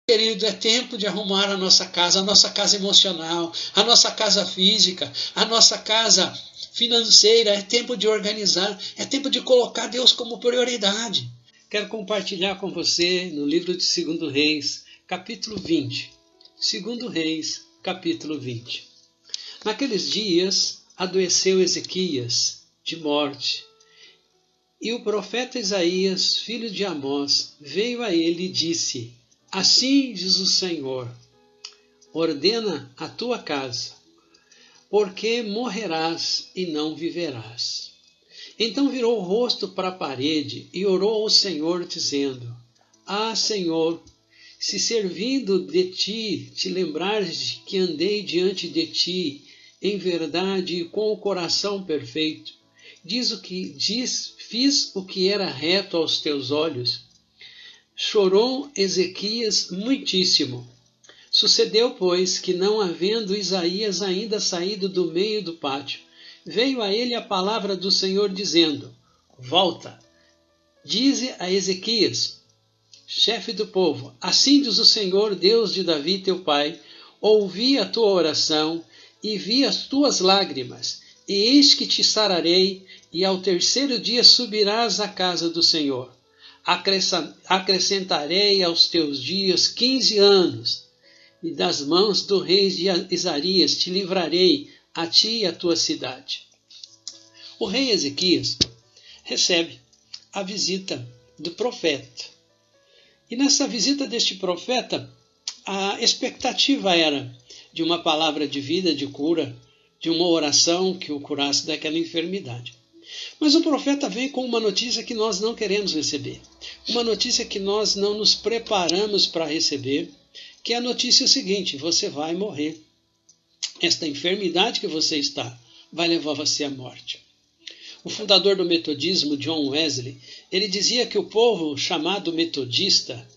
Querido, é tempo de arrumar a nossa casa emocional, a nossa casa física, a nossa casa financeira. É tempo de organizar, é tempo de colocar Deus como prioridade. Quero compartilhar com você no livro de 2 Reis, capítulo 20. 2 Reis, capítulo 20. Naqueles dias adoeceu Ezequias de morte, e o profeta Isaías, filho de Amós, veio a ele e disse: Assim diz o Senhor, ordena a tua casa, porque morrerás e não viverás. Então virou o rosto para a parede e orou ao Senhor, dizendo: Ah, Senhor, se servindo de ti te lembrares de que andei diante de ti em verdade e com o coração perfeito, fiz o que era reto aos teus olhos. Chorou Ezequias muitíssimo. Sucedeu, pois, que não havendo Isaías ainda saído do meio do pátio, veio a ele a palavra do Senhor, dizendo: Volta, dize a Ezequias, chefe do povo, assim diz o Senhor, Deus de Davi teu pai, ouvi a tua oração e vi as tuas lágrimas, e eis que te sararei, e ao terceiro dia subirás à casa do Senhor. Acrescentarei aos teus dias 15 anos, e das mãos do rei Isarias te livrarei, a ti e a tua cidade. O rei Ezequias recebe a visita do profeta. E nessa visita deste profeta, a expectativa era de uma palavra de vida, de cura, de uma oração que o curasse daquela enfermidade. Mas o profeta veio com uma notícia que nós não queremos receber. Uma notícia que nós não nos preparamos para receber, que é a notícia seguinte: você vai morrer. Esta enfermidade que você está vai levar você à morte. O fundador do metodismo, John Wesley, ele dizia que o povo chamado metodista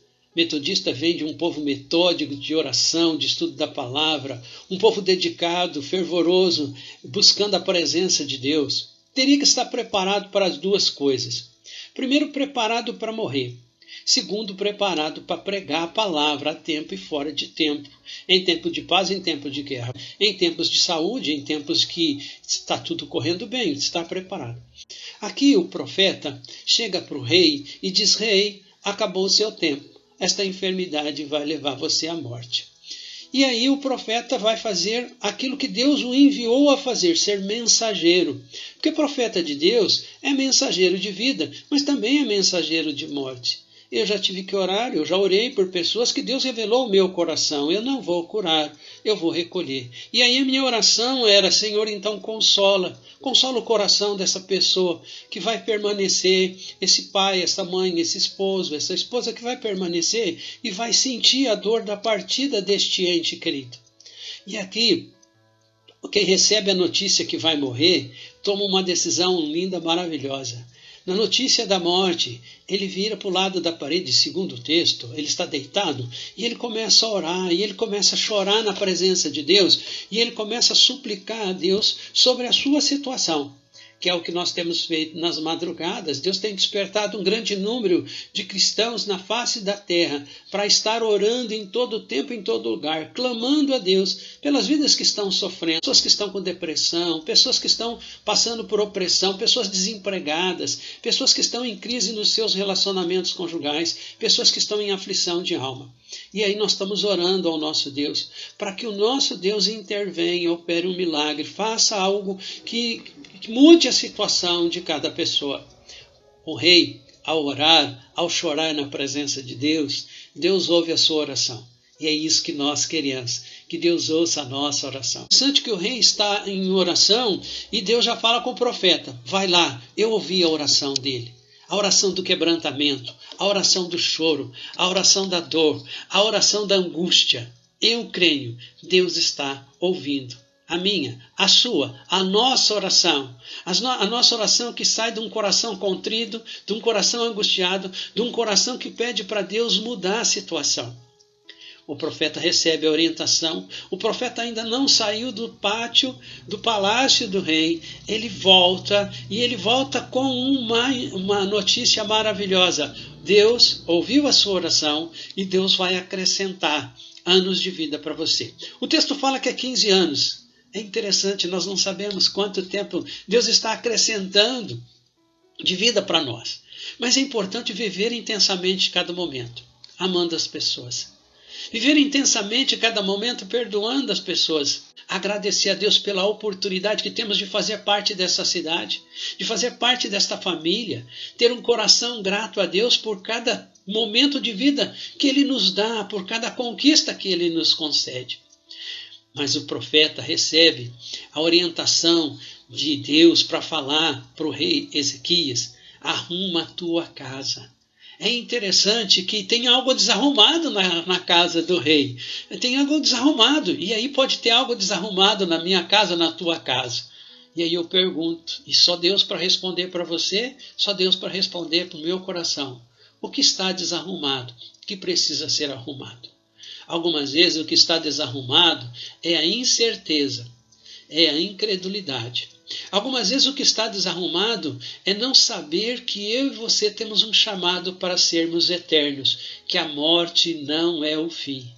vem de um povo metódico, de oração, de estudo da palavra, um povo dedicado, fervoroso, buscando a presença de Deus. Teria que estar preparado para as duas coisas. Primeiro, preparado para morrer. Segundo, preparado para pregar a palavra a tempo e fora de tempo. Em tempo de paz, em tempo de guerra. Em tempos de saúde, em tempos que está tudo correndo bem, está preparado. Aqui o profeta chega para o rei e diz: Rei, acabou o seu tempo. Esta enfermidade vai levar você à morte. E aí o profeta vai fazer aquilo que Deus o enviou a fazer, ser mensageiro. Porque profeta de Deus é mensageiro de vida, mas também é mensageiro de morte. Eu já tive que orar, eu já orei por pessoas que Deus revelou o meu coração. Eu não vou curar, eu vou recolher. E aí a minha oração era: Senhor, então consola o coração dessa pessoa que vai permanecer, esse pai, essa mãe, esse esposo, essa esposa que vai permanecer e vai sentir a dor da partida deste ente querido. E aqui, quem recebe a notícia que vai morrer, toma uma decisão linda, maravilhosa. Na notícia da morte, ele vira para o lado da parede, segundo o texto, ele está deitado, e ele começa a orar, e ele começa a chorar na presença de Deus, e ele começa a suplicar a Deus sobre a sua situação, que é o que nós temos feito nas madrugadas. Deus tem despertado um grande número de cristãos na face da terra para estar orando em todo tempo, em todo lugar, clamando a Deus pelas vidas que estão sofrendo, pessoas que estão com depressão, pessoas que estão passando por opressão, pessoas desempregadas, pessoas que estão em crise nos seus relacionamentos conjugais, pessoas que estão em aflição de alma. E aí nós estamos orando ao nosso Deus, para que o nosso Deus intervenha, opere um milagre, faça algo que mude a situação de cada pessoa. O rei, ao orar, ao chorar na presença de Deus, Deus ouve a sua oração. E é isso que nós queremos, que Deus ouça a nossa oração. É interessante que o rei está em oração e Deus já fala com o profeta: vai lá, eu ouvi a oração dele. A oração do quebrantamento, a oração do choro, a oração da dor, a oração da angústia. Eu creio, Deus está ouvindo a minha, a sua, a nossa oração. A nossa oração que sai de um coração contrido, de um coração angustiado, de um coração que pede para Deus mudar a situação. O profeta recebe a orientação. O profeta ainda não saiu do pátio, do palácio do rei. Ele volta, e ele volta com uma notícia maravilhosa. Deus ouviu a sua oração e Deus vai acrescentar anos de vida para você. O texto fala que é 15 anos. É interessante, nós não sabemos quanto tempo Deus está acrescentando de vida para nós. Mas é importante viver intensamente cada momento, amando as pessoas. Viver intensamente cada momento, perdoando as pessoas. Agradecer a Deus pela oportunidade que temos de fazer parte dessa cidade, de fazer parte desta família. Ter um coração grato a Deus por cada momento de vida que Ele nos dá, por cada conquista que Ele nos concede. Mas o profeta recebe a orientação de Deus para falar para o rei Ezequias: arruma a tua casa. É interessante que tem algo desarrumado na casa do rei. Tem algo desarrumado. E aí pode ter algo desarrumado na minha casa, na tua casa. E aí eu pergunto, e só Deus para responder para você, só Deus para responder para o meu coração: o que está desarrumado, que precisa ser arrumado? Algumas vezes o que está desarrumado é a incerteza, é a incredulidade. Algumas vezes o que está desarrumado é não saber que eu e você temos um chamado para sermos eternos, que a morte não é o fim.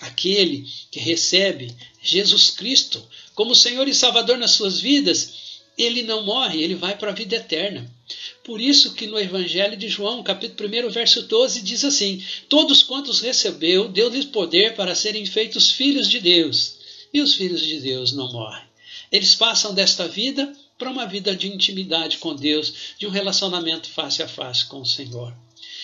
Aquele que recebe Jesus Cristo como Senhor e Salvador nas suas vidas, ele não morre, ele vai para a vida eterna. Por isso que no Evangelho de João, capítulo 1, verso 12, diz assim: todos quantos recebeu, deu-lhes poder para serem feitos filhos de Deus. E os filhos de Deus não morrem. Eles passam desta vida para uma vida de intimidade com Deus, de um relacionamento face a face com o Senhor.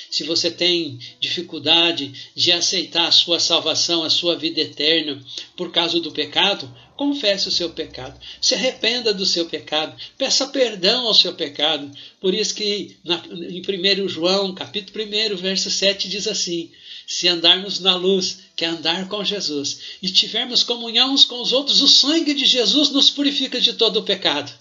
Se você tem dificuldade de aceitar a sua salvação, a sua vida eterna por causa do pecado, confesse o seu pecado. Se arrependa do seu pecado. Peça perdão ao seu pecado. Por isso que em 1 João, capítulo 1, verso 7, diz assim: se andarmos na luz, que é andar com Jesus, e tivermos comunhão uns com os outros, o sangue de Jesus nos purifica de todo o pecado.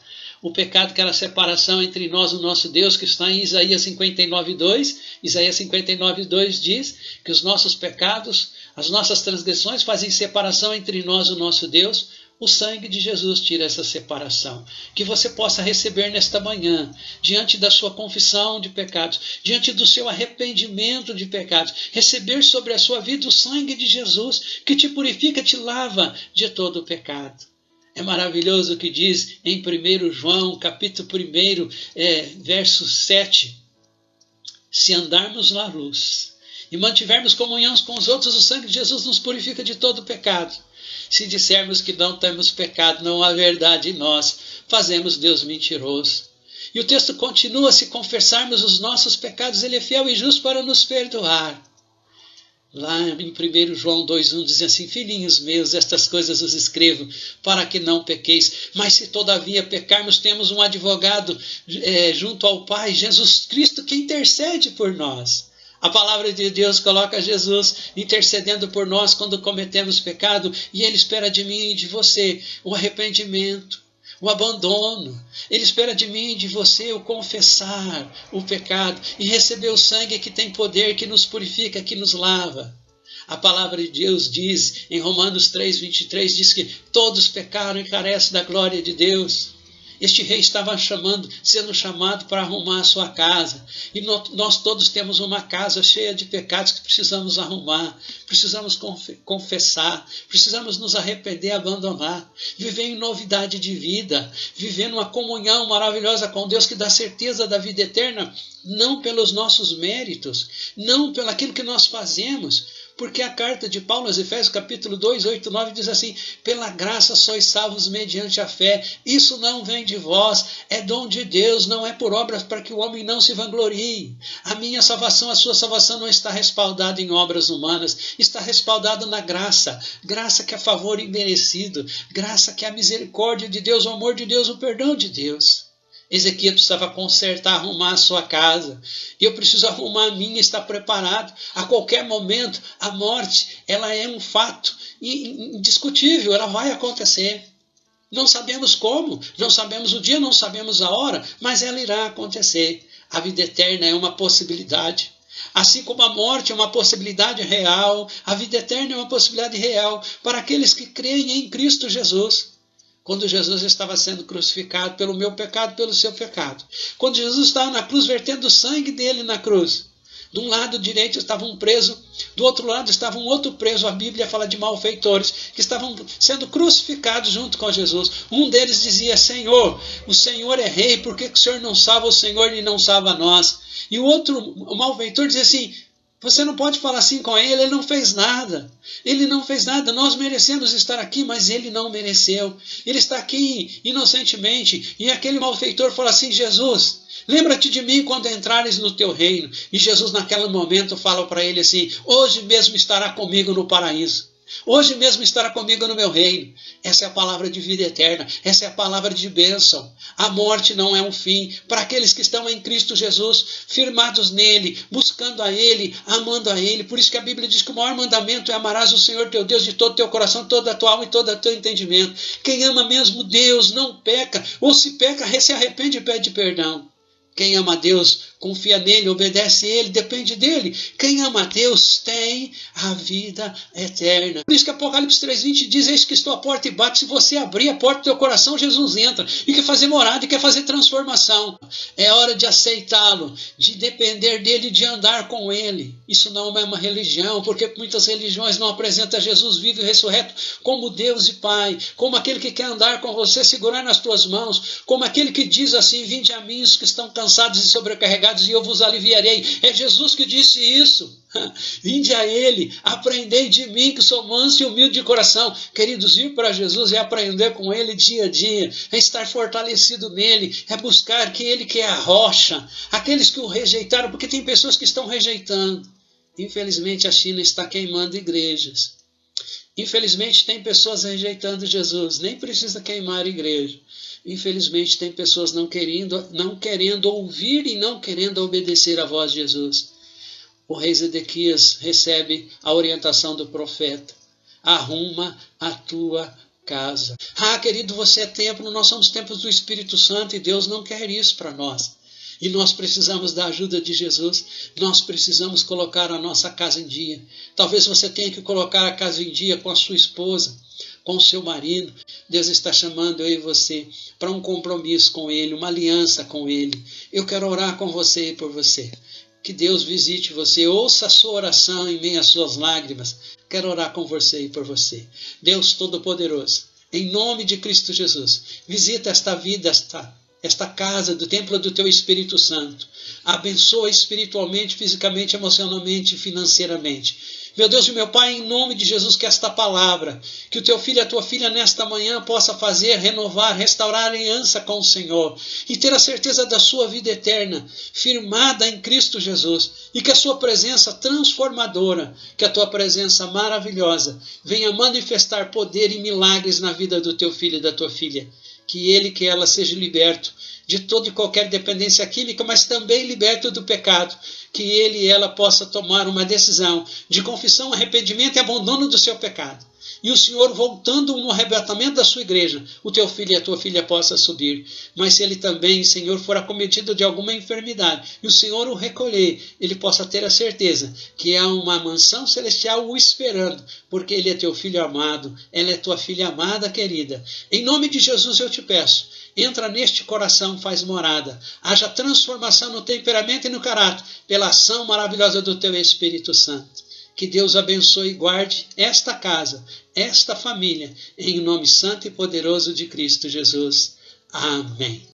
O pecado que era a separação entre nós e o nosso Deus, que está em Isaías 59:2. Isaías 59:2 diz que os nossos pecados, as nossas transgressões fazem separação entre nós e o nosso Deus. O sangue de Jesus tira essa separação. Que você possa receber nesta manhã, diante da sua confissão de pecados, diante do seu arrependimento de pecados, receber sobre a sua vida o sangue de Jesus, que te purifica, te lava de todo o pecado. É maravilhoso o que diz em 1 João, capítulo 1, verso 7. Se andarmos na luz e mantivermos comunhão com os outros, o sangue de Jesus nos purifica de todo o pecado. Se dissermos que não temos pecado, não há verdade em nós, fazemos Deus mentiroso. E o texto continua: se confessarmos os nossos pecados, Ele é fiel e justo para nos perdoar. Lá em 1 João 2,1 diz assim: filhinhos meus, estas coisas os escrevo para que não pequeis. Mas se todavia pecarmos, temos um advogado junto ao Pai, Jesus Cristo, que intercede por nós. A palavra de Deus coloca Jesus intercedendo por nós quando cometemos pecado, e Ele espera de mim e de você o arrependimento, o abandono. Ele espera de mim e de você o confessar o pecado e receber o sangue que tem poder, que nos purifica, que nos lava. A palavra de Deus diz em Romanos 3,23, diz que todos pecaram e carecem da glória de Deus. Este rei estava sendo chamado para arrumar a sua casa. E nós todos temos uma casa cheia de pecados que precisamos arrumar, precisamos confessar, precisamos nos arrepender, abandonar, viver em novidade de vida, viver numa comunhão maravilhosa com Deus que dá certeza da vida eterna, não pelos nossos méritos, não pelo aquilo que nós fazemos. Porque a carta de Paulo aos Efésios, capítulo 2, 8, 9, diz assim: pela graça sois salvos mediante a fé. Isso não vem de vós, é dom de Deus, não é por obras, para que o homem não se vanglorie. A minha salvação, a sua salvação não está respaldada em obras humanas, está respaldada na graça. Graça que é favor imerecido, graça que é a misericórdia de Deus, o amor de Deus, o perdão de Deus. Ezequias precisava consertar, arrumar a sua casa. E eu preciso arrumar a minha, estar preparado. A qualquer momento, a morte, ela é um fato indiscutível, ela vai acontecer. Não sabemos como, não sabemos o dia, não sabemos a hora, mas ela irá acontecer. A vida eterna é uma possibilidade. Assim como a morte é uma possibilidade real, a vida eterna é uma possibilidade real para aqueles que creem em Cristo Jesus. Quando Jesus estava sendo crucificado pelo meu pecado, pelo seu pecado. Quando Jesus estava na cruz, vertendo o sangue dele na cruz. De um lado direito estava um preso, do outro lado estava um outro preso. A Bíblia fala de malfeitores que estavam sendo crucificados junto com Jesus. Um deles dizia: Senhor, o Senhor é rei, por que o Senhor não salva o Senhor e não salva nós? E o outro, o malfeitor, dizia assim: você não pode falar assim com ele não fez nada. Ele não fez nada, nós merecemos estar aqui, mas ele não mereceu. Ele está aqui inocentemente. E aquele malfeitor fala assim: Jesus, lembra-te de mim quando entrares no teu reino. E Jesus naquele momento fala para ele assim: hoje mesmo estará comigo no paraíso. Hoje mesmo estará comigo no meu reino. Essa é a palavra de vida eterna. Essa é a palavra de bênção. A morte não é um fim. Para aqueles que estão em Cristo Jesus, firmados nele, buscando a ele, amando a ele. Por isso que a Bíblia diz que o maior mandamento é: amarás o Senhor teu Deus de todo o teu coração, toda a tua alma e todo o teu entendimento. Quem ama mesmo Deus não peca. Ou se peca, se arrepende e pede perdão. Quem ama a Deus, confia nele, obedece a ele, depende dele. Quem ama a Deus tem a vida eterna. Por isso que Apocalipse 3:20 diz: eis que estou à porta e bato. Se você abrir a porta do teu coração, Jesus entra. E quer fazer morada, e quer fazer transformação. É hora de aceitá-lo, de depender dele, de andar com ele. Isso não é uma religião, porque muitas religiões não apresentam Jesus vivo e ressurreto como Deus e Pai, como aquele que quer andar com você, segurar nas tuas mãos, como aquele que diz assim: vinde a mim os que estão cansados e sobrecarregados, e eu vos aliviarei. É Jesus que disse isso. Vinde a ele, aprendei de mim, que sou manso e humilde de coração. Queridos, ir para Jesus é aprender com ele dia a dia, é estar fortalecido nele, é buscar que ele que é a rocha. Aqueles que o rejeitaram, porque tem pessoas que estão rejeitando. Infelizmente a China está queimando igrejas. Infelizmente tem pessoas rejeitando Jesus, nem precisa queimar a igreja. Infelizmente tem pessoas não querendo ouvir e não querendo obedecer à voz de Jesus. O rei Zedequias recebe a orientação do profeta: arruma a tua casa. Ah, querido, você é templo, nós somos templos do Espírito Santo e Deus não quer isso para nós. E nós precisamos da ajuda de Jesus. Nós precisamos colocar a nossa casa em dia. Talvez você tenha que colocar a casa em dia com a sua esposa, com o seu marido. Deus está chamando eu e você para um compromisso com ele, uma aliança com ele. Eu quero orar com você e por você. Que Deus visite você, ouça a sua oração em meio às suas lágrimas. Quero orar com você e por você. Deus Todo-Poderoso, em nome de Cristo Jesus, visita esta vida, esta casa do templo do teu Espírito Santo. Abençoa espiritualmente, fisicamente, emocionalmente e financeiramente. Meu Deus e meu Pai, em nome de Jesus, que esta palavra, que o teu filho e a tua filha nesta manhã possa fazer, renovar, restaurar a aliança com o Senhor e ter a certeza da sua vida eterna, firmada em Cristo Jesus, e que a sua presença transformadora, que a tua presença maravilhosa venha manifestar poder e milagres na vida do teu filho e da tua filha. Que ele, que ela seja liberto de toda e qualquer dependência química, mas também liberto do pecado. Que ele e ela possa tomar uma decisão de confissão, arrependimento e abandono do seu pecado. E o Senhor, voltando no arrebatamento da sua igreja, o teu filho e a tua filha possa subir. Mas se ele também, Senhor, for acometido de alguma enfermidade, e o Senhor o recolher, ele possa ter a certeza que há uma mansão celestial o esperando, porque ele é teu filho amado, ela é tua filha amada, querida. Em nome de Jesus eu te peço, entra neste coração, faz morada. Haja transformação no temperamento e no caráter, pela ação maravilhosa do teu Espírito Santo. Que Deus abençoe e guarde esta casa, esta família, em nome santo e poderoso de Cristo Jesus. Amém.